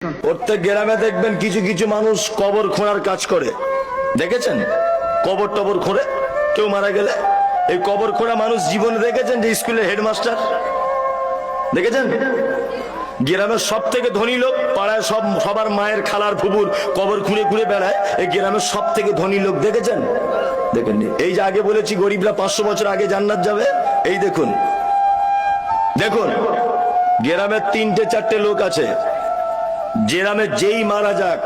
প্রত্যেক গ্রামে দেখবেন কিছু কিছু মানুষ কবর খোঁড়ার কাজ করে, দেখেছেন? কবর টবর খোঁড়ে, কেউ মারা গেলে এই কবর খোঁড়া মানুষ জীবনে দেখেছেন? যে স্কুলের হেডমাস্টার দেখেছেন? গ্রামের সব থেকে ধনী লোক, পাড়ায় সবার মায়ের খালার ফুবুর কবর খুঁড়ে খুঁড়ে বেড়ায়, এই গ্রামের সব থেকে ধনী লোক দেখেছেন? দেখেননি? এই যে আগে বলেছি গরিবরা 500 বছর আগে জান্নাত যাবে, এই দেখুন দেখুন গ্রামের 3-4টে লোক আছে, গ্রামে যেই মারা যাক,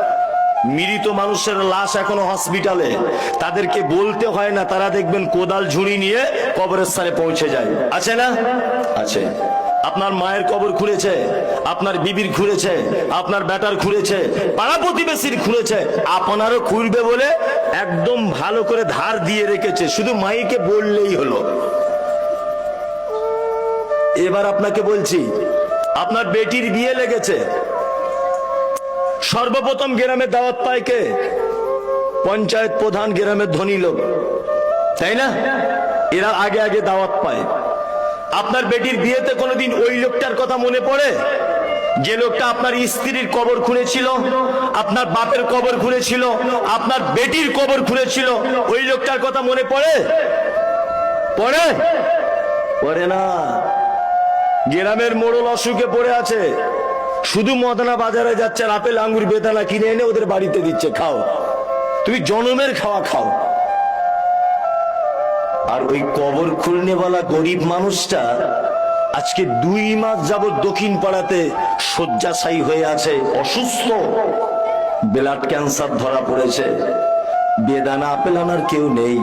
মৃত মানুষের লাশ এখনো হসপিটালে, তাদেরকে বলতে হয় না, তারা দেখবেন কোদাল ঝুড়ি নিয়ে কবরের স্থানে পৌঁছে যায়। আছে না? আছে। আপনার মায়ের কবর খুঁড়েছে, আপনার বিবির খুঁড়েছে, আপনার বেটার খুঁড়েছে, পাড়া প্রতিবেশীর খুঁড়েছে, আপনারও খুঁড়বে বলে একদম ভালো করে ধার দিয়ে রেখেছে, শুধু মাইকে বললেই হলো। এবার আপনাকে বলছি, আপনার বেটির বিয়ে লেগেছে, সর্বপ্রথম গ্রামে দাওয়াত পায় কে? পঞ্চায়েত প্রধান, গ্রামের ধনী লোক, তাই না? এরা আগে আগে দাওয়াত পায়। আপনার বেটির বিয়েতে কোনোদিন ওই লোকটার কথা মনে পড়ে যে লোকটা আপনার স্ত্রীর কবর খুঁড়েছিল, আপনার বাপের কবর খুঁড়েছিল, আপনার বেটির কবর খুঁড়েছিল? ওই লোকটার কথা মনে পড়ে? পড়ে? পড়ে না। গ্রামের মোড়ল অসুখে পড়ে আছে, শুধু মদনা বাজারে যাচ্ছে, আর আপেল আঙ্গুর বেদানা কিনে এনে ওদের বাড়িতে দিচ্ছে, খাও, তুমি জনমের খাওয়া খাও। আর ওই কবর খুলনেওয়ালা গরিব মানুষটা আজকে 2 মাস যাবত দক্ষিণ পাড়াতে শয্যাশায়ী হয়ে আছে, অসুস্থ, ব্লাড ক্যান্সার ধরা পড়েছে, বেদানা আপেল আনার কেউ নেই,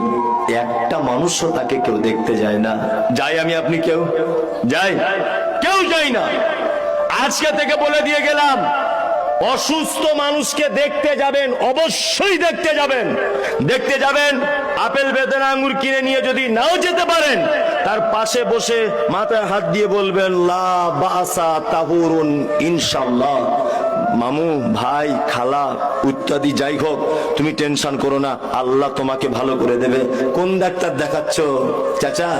একটা মানুষও তাকে কেউ দেখতে যায় না। যাই আমি আপনি কেউ যাই? কেউ যাই না। আজকে থেকে বলে দিয়ে গেলাম, অসুস্থ মানুষকে দেখতে যাবেন, অবশ্যই দেখতে যাবেন। দেখতে যাবেন, আপেল বেদানা আঙ্গুর কিনে নিয়ে যদি নাও যেতে পারেন, তার পাশে বসে মাথায় হাত দিয়ে বলবেন লা বাসা তাহুরুন ইনশাআল্লাহ। মামু, ভাই, খালা ইত্যাদি যাই হোক, তুমি টেনশন করো না, আল্লাহ তোমাকে ভালো করে দেবে। কোন ডাক্তার দেখাচ্ছ চাচা?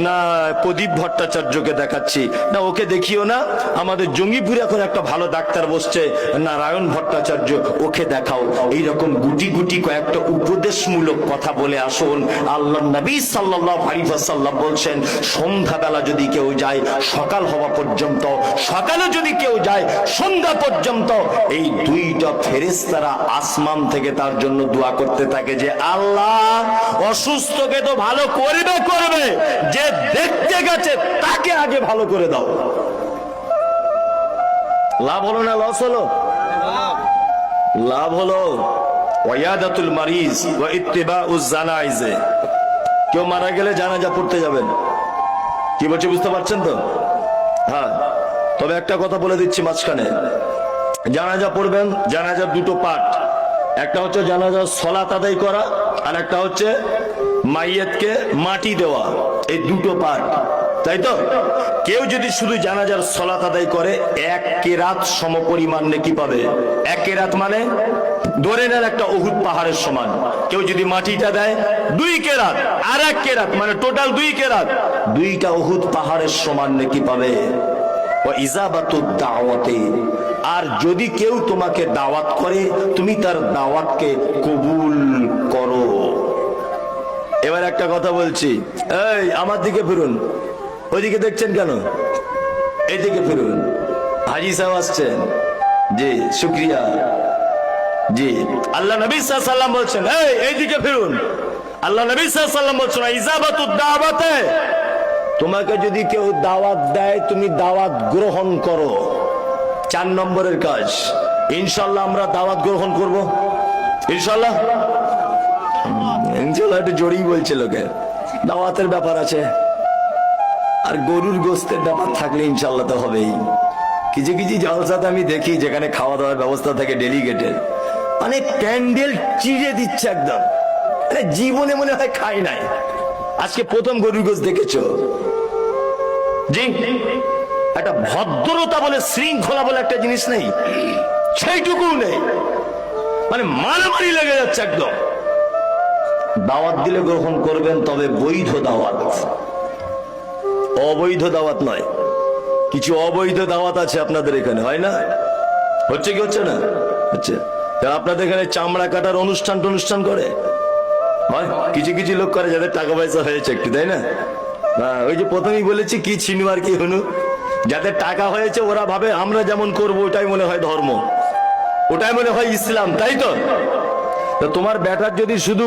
না, প্রদীপ ভট্টাচার্যকে দেখাচ্ছি। না, ওকে দেখিও না, আমাদের জঙ্গিপুরে এখন একটা ভালো ডাক্তার বসছে, নারায়ণ ভট্টাচার্য, ওকে দেখাও। এইরকম গুটি গুটি কয়েকটা উপদেশমূলক কথা বলে আসুন। আল্লাহ নবী সাল্লাল্লাহু আলাইহি ওয়াসাল্লাম বলছেন, সন্ধ্যাবেলা যদি কেউ যায় সকাল হওয়া পর্যন্ত, সকালে যদি কেউ যায় সন্ধ্যা পর্যন্ত, এই 2টা ফেরেশতারা আসমান থেকে তার জন্য দোয়া করতে থাকে যে আল্লাহ অসুস্থকে তো ভালো করবে, যে দেখতে গেছে তাকে আগে ভালো করে দাও। লাভ হলো না লস হলো? লাভ হলো। ওয়ায়াদাতুল মারিজ ওয়া ইত্তিবাউজ জানাইজ। কেউ মারা গেলে জানাজা পড়তে যাবেন। কি বলছি বুঝতে পারছেন তো? হ্যাঁ, তবে একটা কথা বলে দিচ্ছি মাঝখানে, জানাজা পড়বেন, জানাজার 2টো পার্ট, একটা হচ্ছে জানাজার সালাত আদায় করা, আর একটা হচ্ছে মাইয়াতকে মাটি দেওয়া। এই 2টো পার্ট, তাই তো? কেউ যদি শুধু জানাজার সালাত আদায় করে 1 কেরাত সমপরিমাণ নেকি পাবে। 1 কেরাত মানে ধরে নেন একটা উহুদ পাহাড়ের সমান। কেউ যদি মাটিটা দেয় 2 কেরাত, আর 1 কেরাত মানে টোটাল 2 কেরাত, 2টা উহুদ পাহাড়ের সমান নেকি পাবে। ও ইজাবাতুদ দাওয়াতে, আর যদি কেউ তোমাকে দাওয়াত করে তুমি তার দাওয়াতকে কবুল করো। এবার একটা কথা বলছি, এই আমার দিকে ফিরুন। ওইদিকে দেখছেন কেন? এইদিকে ফিরুন। হাজী সাহেব আসছেন। জি, শুকরিয়া। জি, আল্লাহ নবী সাল্লাল্লাহু আলাইহি ওয়াসাল্লাম বলছেন, এইদিকে ফিরুন। আল্লাহ নবী সাল্লাল্লাহু আলাইহি ওয়াসাল্লাম বলছেন, ইজাবাতুদ দাওয়াতে, তোমাকে যদি কেউ দাওয়াত দেয় তুমি দাওয়াত গ্রহণ করো। 4 নম্বরের কাজ। ইনশাআল্লাহ আমরা দাওয়াত গ্রহণ করব। ইনশাআল্লাহ। ইনশাআল্লাহ একটু জোরেই বলছে লোকে, দাওয়াতের ব্যাপার আছে, আর গরুর গোস্তের ব্যাপার থাকলে ইনশাআল্লাহ তো হবেই। কিছু কিছু জলসাতে আমি দেখি যেখানে খাওয়া দাওয়ার ব্যবস্থা থাকে ডেলিগেটেড, মানে প্যান্ডেল চিড়ে দিচ্ছে একদম, জীবনে মনে হয় খাই নাই। আজকে প্রথম গরুর গোস্ত দেখেছো? জি, একটা ভদ্রতা বলে, শৃঙ্খলা বলে একটা জিনিস নেই, সেইটুকু নেই, মানে মারামারি লেগে যাচ্ছে একদম। দাওয়াত দিলে গ্রহণ করবেন, তবে বৈধ দাওয়াত, অবৈধ দাওয়াত নয়। কিছু অবৈধ দাওয়াত আছে আপনাদের এখানে, হয় না? হচ্ছে কি হচ্ছে না? হচ্ছে। তা আপনাদের এখানে চামড়া কাটার অনুষ্ঠান করে হয়? কিছু কিছু লোক করে যাদের টাকা পয়সা হয়েছে একটু, তাই না? হ্যাঁ, ওই যে প্রথমেই বলেছি কি ছিনু আর কি হনু, যাদের টাকা হয়েছে ওরা ভাবে আমরা যেমন করবো ওটাই মনে হয় ধর্ম, ওটাই মনে হয় ইসলাম, তাই তো? তো তোমার ব্যাটার যদি শুধু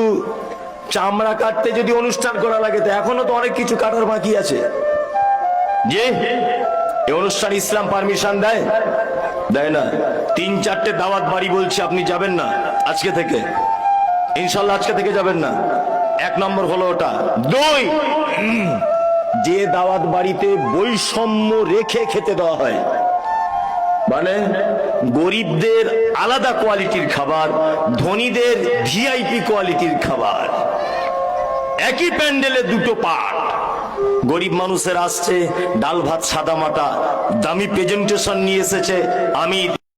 চামড়া কাটতে যদি অনুষ্ঠান করা লাগে, তো এখনো তো অনেক কিছু কাটার বাকি আছে। যে এই অনুষ্ঠান ইসলাম পারমিশন দেয়? দেয় না। 3-4টে দাওয়াত বাড়ি বলছে আপনি যাবেন না আজকে থেকে, ইনশাল্লাহ আজকে থেকে যাবেন না। 1 নম্বর হলো ওটা। 2, যে দাওয়াত বাড়িতে বৈষম্য রেখে খেতে দেওয়া হয়, মানে গরিবদের আলাদা কোয়ালিটির খাবার, ধনীদের ভিআইপি কোয়ালিটির খাবার, একই প্যান্ডেলে 2টো পার্ট। গরিব মানুষের আসছে ডাল ভাত সাদা মাটা, দামি প্রেজেন্টেশন নিয়ে এসেছে, আমি